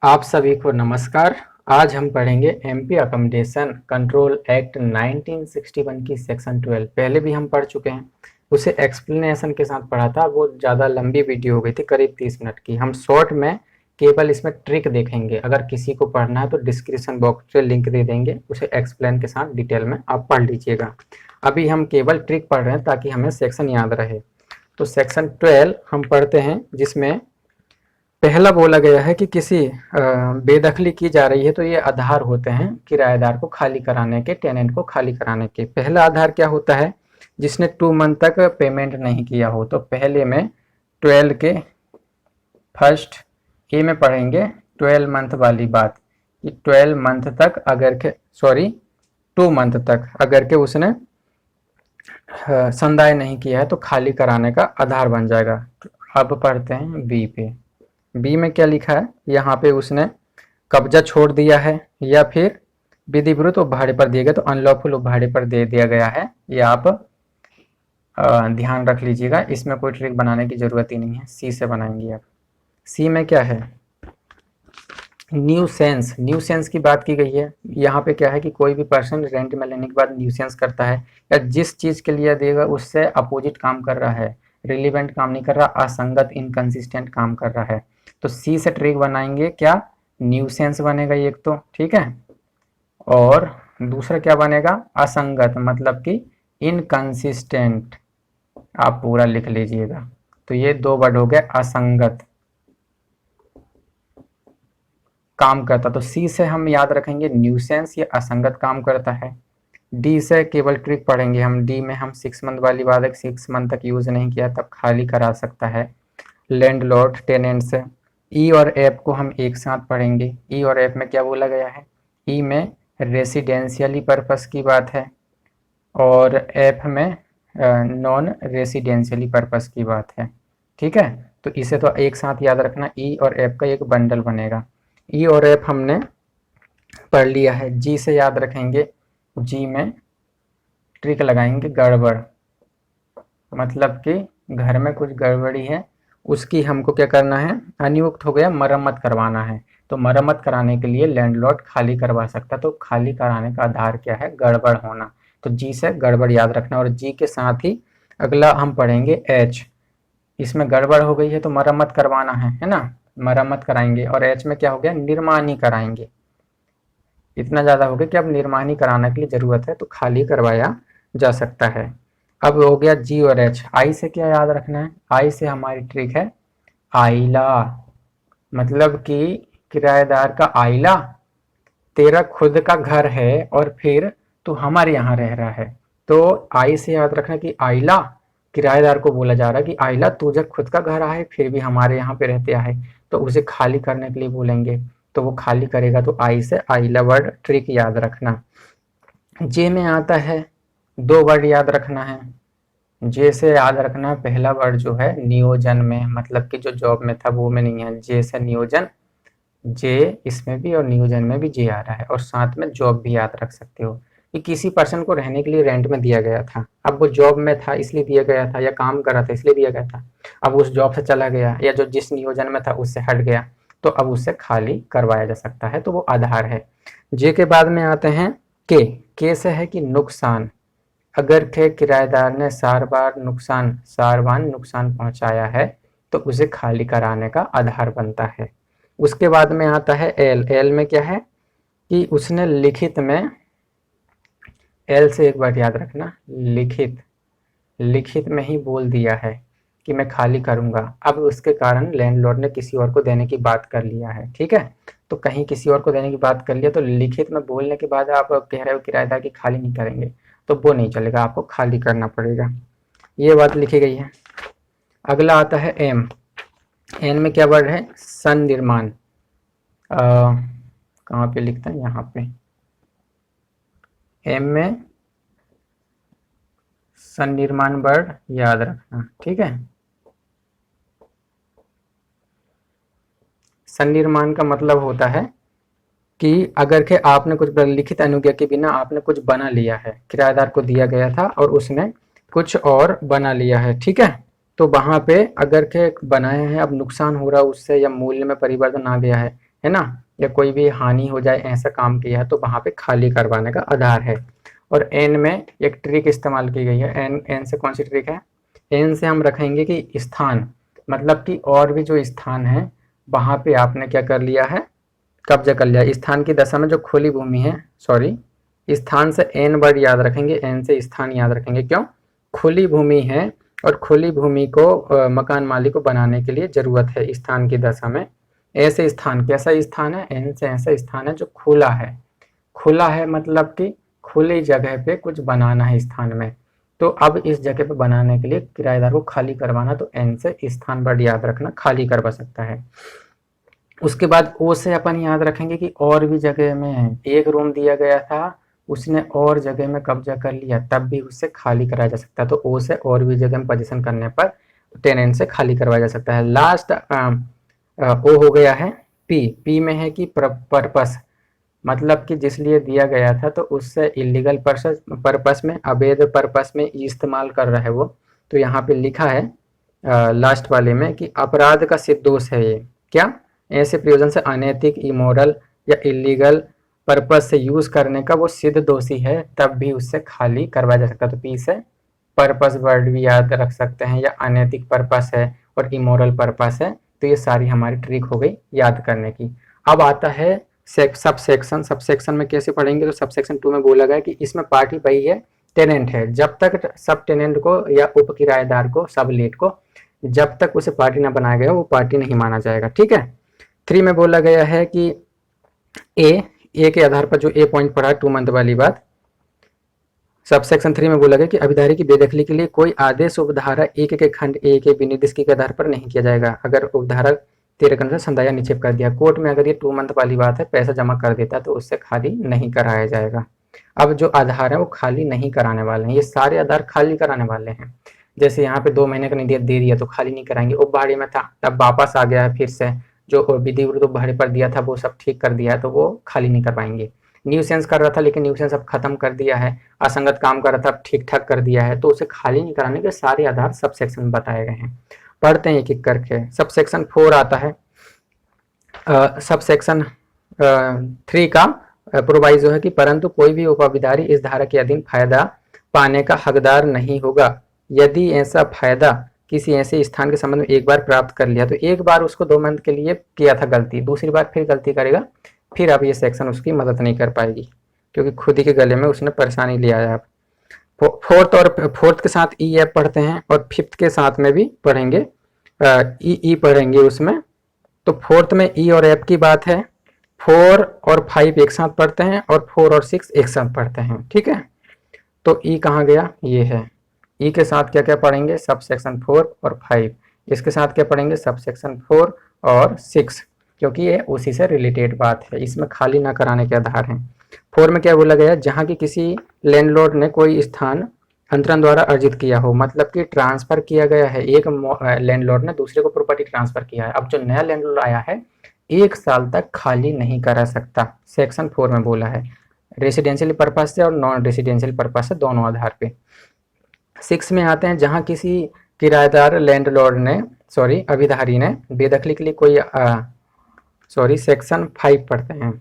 आप सभी को नमस्कार। आज हम पढ़ेंगे एमपी अकोमोडेशन कंट्रोल एक्ट 1961 की सेक्शन 12। पहले भी हम पढ़ चुके हैं, उसे एक्सप्लेनेशन के साथ पढ़ा था। वो ज़्यादा लंबी वीडियो हो गई थी, करीब 30 मिनट की। हम शॉर्ट में केवल इसमें ट्रिक देखेंगे। अगर किसी को पढ़ना है तो डिस्क्रिप्शन बॉक्स से लिंक दे देंगे, उसे एक्सप्लेन के साथ डिटेल में आप पढ़ लीजिएगा। अभी हम केवल ट्रिक पढ़ रहे हैं ताकि हमें सेक्शन याद रहे। तो सेक्शन 12 हम पढ़ते हैं, जिसमें पहला बोला गया है कि किसी बेदखली की जा रही है तो ये आधार होते हैं किराएदार को खाली कराने के, टेनेंट को खाली कराने के। पहला आधार क्या होता है? जिसने 2 मंथ तक पेमेंट नहीं किया हो। तो पहले में 12 के फर्स्ट ए में पढ़ेंगे 12 मंथ वाली बात कि 12 मंथ तक अगर के 2 मंथ तक अगर के उसने संदाय नहीं किया है तो खाली कराने का आधार बन जाएगा। अब पढ़ते हैं बी पे। बी में क्या लिखा है? यहाँ पे उसने कब्जा छोड़ दिया है या फिर विधिविरुद्ध भाड़े पर दिए गए, तो अनलॉफुल भाड़े पर दे दिया गया है। ये आप ध्यान रख लीजिएगा, इसमें कोई ट्रिक बनाने की जरूरत ही नहीं है। सी से बनाएंगे आप। सी में क्या है? न्यूसेंस। न्यूसेंस की बात की गई है। यहाँ पे क्या है कि कोई भी पर्सन रेंट में लेने के बाद न्यूसेंस करता है या जिस चीज के लिए देगा उससे अपोजिट काम कर रहा है, रिलीवेंट काम नहीं कर रहा, असंगत इनकंसिस्टेंट काम कर रहा है। तो सी से ट्रिक बनाएंगे क्या? न्यूसेंस बनेगा एक तो, ठीक है। और दूसरा क्या बनेगा? असंगत, मतलब कि इनकंसिस्टेंट। आप पूरा लिख लीजिएगा। तो ये 2 वर्ड हो गए। असंगत काम करता, तो सी से हम याद रखेंगे न्यूसेंस, ये असंगत काम करता है। डी से केवल ट्रिक पढ़ेंगे हम। डी में हम 6 मंथ वाली बात है, 6 मंथ तक यूज नहीं किया तब खाली करा सकता है लैंडलॉर्ड टेनेंट से। ई और एफ को हम एक साथ पढ़ेंगे। ई और एफ में क्या बोला गया है? ई में रेसिडेंशियली पर्पस की बात है और एफ में नॉन रेसिडेंशियली पर्पस की बात है, ठीक है। तो इसे तो एक साथ याद रखना, ई और एफ का एक बंडल बनेगा। ई और एफ हमने पढ़ लिया है। जी से याद रखेंगे। जी में ट्रिक लगाएंगे गड़बड़, मतलब कि घर में कुछ गड़बड़ी है, उसकी हमको क्या करना है? अनियुक्त हो गया, मरम्मत करवाना है। तो मरम्मत कराने के लिए लैंडलॉर्ड खाली करवा सकता, तो खाली कराने का आधार क्या है? गड़बड़ होना। तो जी से गड़बड़ याद रखना। और जी के साथ ही अगला हम पढ़ेंगे एच। इसमें गड़बड़ हो गई है तो मरम्मत करवाना है ना, मरम्मत कराएंगे। और एच में क्या हो गया? निर्माणी कराएंगे। इतना ज़्यादा हो गया कि अब निर्माणी कराने के लिए ज़रूरत है तो खाली करवाया जा सकता है। अब हो गया जी और एच। आई से क्या याद रखना है? आई से हमारी ट्रिक है आइला, मतलब कि किराएदार का आइला। तेरा खुद का घर है और फिर तू हमारे यहाँ रह रहा है, तो आई से याद रखना कि आइला किराएदार को बोला जा रहा है कि आइला तुझे खुद का घर है फिर भी हमारे यहाँ पे रहते है, तो उसे खाली करने के लिए बोलेंगे तो वो खाली करेगा। तो आई से आइला वर्ड ट्रिक याद रखना। जे में आता है 2 वर्ड याद रखना है। जे से याद रखना पहला वर्ड जो है नियोजन में, मतलब कि जो जॉब में था वो में नहीं है। जे से नियोजन, जे इसमें भी और नियोजन में भी जे आ रहा है। और साथ में जॉब भी याद रख सकते हो कि किसी पर्सन को रहने के लिए रेंट में दिया गया था। अब वो जॉब में था इसलिए दिया गया था, या काम कर रहा था इसलिए दिया गया था। अब उस जॉब से चला गया या जो जिस नियोजन में था उससे हट गया, तो अब उससे खाली करवाया जा सकता है, तो वो आधार है। जे के बाद में आते हैं के। के से है कि नुकसान। अगर के किराएदार ने सारवान नुकसान पहुंचाया है तो उसे खाली कराने का आधार बनता है। उसके बाद में आता है एल। एल में क्या है कि उसने लिखित में, एल से एक बार याद रखना, लिखित, लिखित में ही बोल दिया है कि मैं खाली करूंगा। अब उसके कारण लैंडलॉर्ड ने किसी और को देने की बात कर लिया है, ठीक है। तो कहीं किसी और को देने की बात कर लिया तो लिखित में बोलने के बाद आप कह रहे हो किराएदार की खाली नहीं करेंगे, तो वो नहीं चलेगा, आपको खाली करना पड़ेगा। ये बात लिखी गई है। अगला आता है एम। एन में क्या वर्ड है? सन्निर्माण। कहाँ पे लिखता है? यहाँ पे एम में सन्निर्माण वर्ड याद रखना, ठीक है। सन्निर्माण का मतलब होता है कि अगर के आपने कुछ लिखित अनुज्ञा के बिना आपने कुछ बना लिया है, किराएदार को दिया गया था और उसने कुछ और बना लिया है, ठीक है। तो वहां पे अगर के बनाए हैं, अब नुकसान हो रहा है उससे या मूल्य में परिवर्तन आ गया है, है ना, या कोई भी हानि हो जाए ऐसा काम किया है तो वहाँ पे खाली करवाने का आधार है। और एन में एक ट्रिक इस्तेमाल की गई है। एन एन से कौन सी ट्रिक है? एन से हम रखेंगे कि स्थान, मतलब कि और भी जो स्थान है वहाँ पे आपने क्या कर लिया है, कब्जा कर लिया। स्थान की दशा में जो खुली भूमि है, सॉरी, स्थान से एन वर्ड याद रखेंगे, एन से स्थान याद रखेंगे। क्यों? खुली भूमि है और खुली भूमि को मकान मालिक को बनाने के लिए जरूरत है स्थान की दशा में। ऐसे स्थान, कैसा स्थान है? एन से ऐसा स्थान है जो खुला है। खुला है मतलब कि खुली जगह पे कुछ बनाना है स्थान में। तो अब इस जगह पे बनाने के लिए किराएदार को खाली करवाना, तो एन से स्थान वर्ड याद रखना, खाली करवा सकता है। उसके बाद ओ से अपन याद रखेंगे कि और भी जगह में एक रूम दिया गया था, उसने और जगह में कब्जा कर लिया, तब भी उससे खाली कराया जा सकता है। तो ओ से और भी जगह में पोजीशन करने पर टेनेंट से खाली करवाया जा सकता है। लास्ट ओ हो गया है पी। पी में है कि पर्पस, मतलब कि जिस लिए दिया गया था तो उससे इलीगल पर्पस में, अवैध पर्पस में इस्तेमाल कर रहा है वो। तो यहाँ पे लिखा है लास्ट वाले में कि अपराध का सिद्ध दोष है ये। क्या? ऐसे प्रयोजन से अनैतिक, इमोरल या इलीगल पर्पस से यूज करने का वो सिद्ध दोषी है, तब भी उससे खाली करवाया जा सकता है। तो पी से पर्पस वर्ड भी याद रख सकते हैं, या अनैतिक पर्पस है और इमोरल पर्पस है। तो ये सारी हमारी ट्रिक हो गई याद करने की। अब आता है सब सेक्शन। सब सेक्शन में कैसे पढ़ेंगे? तो सब सेक्शन 2 में बोला गया कि इसमें पार्टी वही है, टेनेंट है। जब तक सब टेनेंट को या उप किराएदार को, सब लेट को, जब तक उसे पार्टी ना बनाया गया वो पार्टी नहीं माना जाएगा। ठीक है। 3 में बोला गया है कि ए के आधार पर जो ए पॉइंट पढ़ा 2 मंथ वाली बात, सब सेक्शन 3 में बोला गया कि अभिधारी की बेदखली के लिए कोई आदेश उपधारा 1 के खंड ए के विनिर्देश के आधार पर नहीं किया जाएगा। अगर उपधारा 13 के अनुसार संदाया निक्षेप कर दिया, कोर्ट में अगर ये 2 मंथ वाली बात है, पैसा जमा कर देता तो उससे खाली नहीं कराया जाएगा। अब जो आधार है वो खाली नहीं कराने वाले हैं, ये सारे आधार खाली कराने वाले हैं। जैसे यहाँ पे 2 महीने का निधि दे दिया तो खाली नहीं कराएंगे। उप भाड़े में था तब वापस आ गया है, फिर से जो विधि विरुद्ध भाड़े पर दिया था वो सब ठीक कर दिया है, तो वो खाली नहीं करवाएंगे। न्यूसेंस कर रहा था लेकिन न्यूसेंस अब खत्म कर दिया है, असंगत काम कर रहा था अब ठीक ठाक कर दिया है, तो उसे खाली नहीं कराने के सारे आधार सब सेक्शन में बताए गए हैं। पढ़ते हैं एक एक करके। सब सेक्शन 4 आता है। सब सेक्शन 3 का प्रोवाइजो है कि परंतु कोई भी उपाधिधारी इस धारा के अधीन फायदा पाने का हकदार नहीं होगा यदि ऐसा फायदा किसी ऐसे स्थान के संबंध में एक बार प्राप्त कर लिया। तो एक बार उसको 2 मंथ के लिए किया था गलती, दूसरी बार फिर गलती करेगा, फिर अब ये सेक्शन उसकी मदद नहीं कर पाएगी, क्योंकि खुद ही के गले में उसने परेशानी लिया है। अब फोर्थ के साथ ई एफ पढ़ते हैं और फिफ्थ के साथ में भी पढ़ेंगे, ई पढ़ेंगे उसमें। तो फोर्थ में ई और एफ की बात है। 4 और 5 एक साथ पढ़ते हैं और 4 और 6 एक साथ पढ़ते हैं। ठीक है। तो ई कहाँ गया? ये है। ई के साथ क्या क्या पढ़ेंगे? सब सेक्शन 4 और 5। इसके साथ क्या पढ़ेंगे? सब सेक्शन 4 और 6, क्योंकि ये उसी से रिलेटेड बात है, इसमें खाली ना कराने के आधार हैं। 4 में क्या बोला गया? जहाँ की किसी लैंडलॉर्ड ने कोई स्थान अंतरण द्वारा अर्जित किया हो, मतलब कि ट्रांसफर किया गया है, एक लैंडलॉर्ड ने दूसरे को प्रॉपर्टी ट्रांसफर किया है। अब जो नया लैंडलॉर्ड आया है 1 साल तक खाली नहीं करा सकता, सेक्शन 4 में बोला है। रेसिडेंशियल पर्पज से और नॉन रेसिडेंशियल पर्पज से दोनों आधार पे। 6 में आते हैं, जहाँ किसी किराएदार लैंडलॉर्ड ने, सॉरी अभिधारी ने बेदखली के लिए कोई सेक्शन 5 पढ़ते हैं।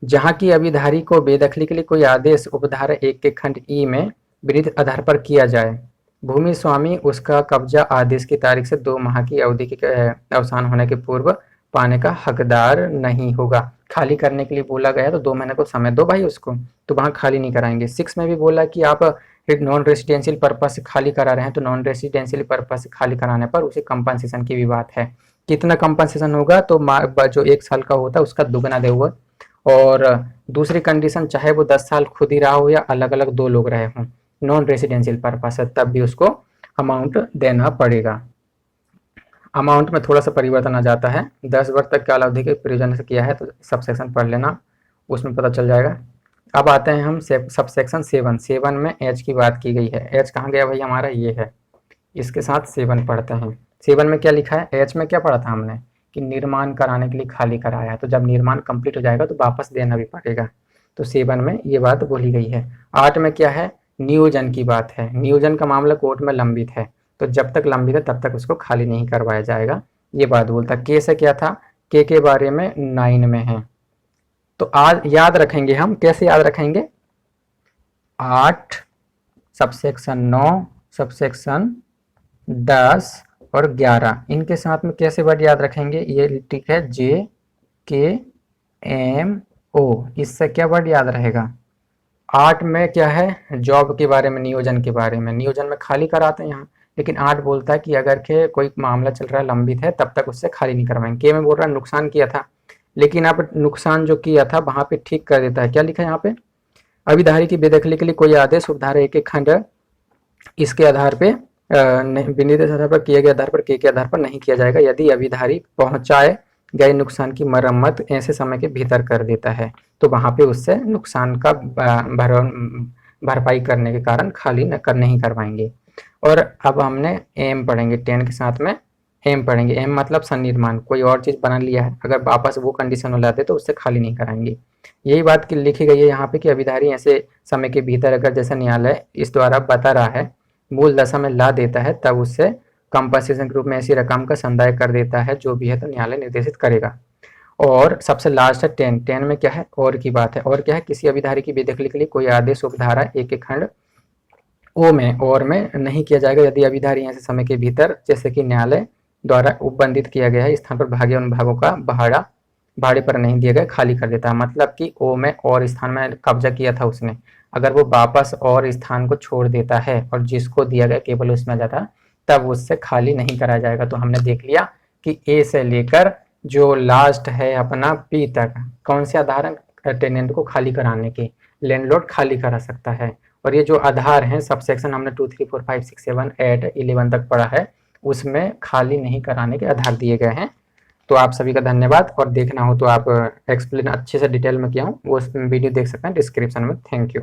जहाँ की अभिधारी को बेदखली के लिए कोई आदेश उपधारा 1 के खंड ई में विरुद्ध आधार पर किया जाए, भूमि स्वामी उसका कब्जा आदेश की तारीख से 2 माह की अवधि के अवसान होने के पूर्व पाने का हकदार नहीं होगा। खाली करने के लिए बोला गया तो 2 महीने को समय दो भाई उसको, तो वहाँ खाली नहीं कराएंगे। 6 में भी बोला कि आप नॉन रेसिडेंशियल पर्पज से खाली करा रहे हैं, तो नॉन रेसिडेंशियल पर्पज से खाली कराने पर उसे कंपनसेशन की भी बात है। कितना कंपनसेशन होगा? तो जो 1 साल का होता है उसका दुगना देगा। और दूसरी कंडीशन, चाहे वो 10 साल खुद ही रहा हो या अलग अलग 2 लोग रहे हों, नॉन रेसिडेंशियल पर्पस है, तब भी उसको अमाउंट देना पड़ेगा। अमाउंट में थोड़ा सा परिवर्तन आ जाता है। 10 वर्ष तक काल अवधि के प्रयोजन से किया है तो सब सेक्शन पढ़ लेना, उसमें पता चल जाएगा। अब आते हैं हम सब सेक्शन 7 में एच की बात की गई है। एच कहाँ गया भाई हमारा? ये है। इसके साथ 7 पढ़ते हैं। 7 में क्या लिखा है? एच में क्या पढ़ा था हमने कि निर्माण कराने के लिए खाली कराया है, तो जब निर्माण कंप्लीट हो जाएगा तो वापस देना भी पड़ेगा। तो 7 में ये बात बोली गई है। 8 में क्या है? नियोजन की बात है। नियोजन का मामला कोर्ट में लंबित है, तो जब तक लंबित है तब तक उसको खाली नहीं करवाया जाएगा, ये बात बोलता। के से क्या था? के बारे में 9 में है। तो आज याद रखेंगे हम, कैसे याद रखेंगे, 8 सबसेक्शन 9 सबसेक्शन 10 और 11 इनके साथ में कैसे वर्ड याद रखेंगे, ये ठीक है JKMO, इससे क्या वर्ड याद रहेगा। 8 में क्या है, जॉब के बारे में, नियोजन के बारे में, नियोजन में खाली कराते हैं यहाँ, लेकिन 8 बोलता है कि अगर के कोई मामला चल रहा है, लंबित है, तब तक उससे खाली नहीं करवाएंगे। के में बोल रहा है नुकसान किया था, लेकिन यहाँ पे नुकसान जो किया था वहां पे ठीक कर देता है। क्या लिखा है यहाँ पे, अभिधारी की बेदखली के लिए कोई आदेश उपधारा एक खंड इसके आधार पे विनिर्देश आधार पर किए गए आधार पर के आधार पर नहीं किया जाएगा यदि अभिधारी पहुंचाए गए नुकसान की मरम्मत ऐसे समय के भीतर कर देता है, तो वहां पे उससे नुकसान का भरपाई करने के कारण खाली नहीं करवाएंगे। और अब हमने एम पढ़ेंगे, 10 के साथ में एम पढ़ेंगे। एम मतलब सन्निर्माण, कोई और चीज बना लिया है, अगर वापस वो कंडीशन हो जाते तो उससे खाली नहीं कराएंगे। यही बात की लिखी गई है यहाँ पे कि अभिधारी ऐसे समय के भीतर अगर जैसे न्यायालय इस द्वारा बता रहा है मूल दशा में ला देता है, तब उससे कंपनसेशन के रूप में ऐसी रकम का संदाय कर देता है जो भी है, तो न्यायालय निर्देशित करेगा। और सबसे लास्ट है 10 में क्या है, और की बात है। और क्या है, किसी अभिधारी की बेदखली के लिए कोई आदेश उपधारा एक खंड ओ में और में नहीं किया जाएगा यदि अभिधारी ऐसे समय के भीतर जैसे कि न्यायालय द्वारा उपबंधित किया गया है स्थान पर भागे उन भागों का भाड़े पर नहीं दिया गया खाली कर देता है। मतलब कि ओ में और स्थान में कब्जा किया था उसने, अगर वो वापस और स्थान को छोड़ देता है और जिसको दिया गया केवल उसमें जाता, तब उससे खाली नहीं कराया जाएगा। तो हमने देख लिया कि ए से लेकर जो लास्ट है अपना पी तक कौन से आधार टेनेंट को खाली कराने के, लैंडलॉर्ड खाली करा सकता है। और ये जो आधार हैं सब सेक्शन हमने 2, 3, 4, 5, 6, 7, 8, 11 तक पढ़ा है, उसमें खाली नहीं कराने के आधार दिए गए हैं। तो आप सभी का धन्यवाद, और देखना हो तो आप एक्सप्लेन अच्छे से डिटेल में किया हूँ वो वीडियो देख सकते हैं डिस्क्रिप्शन में। Thank you.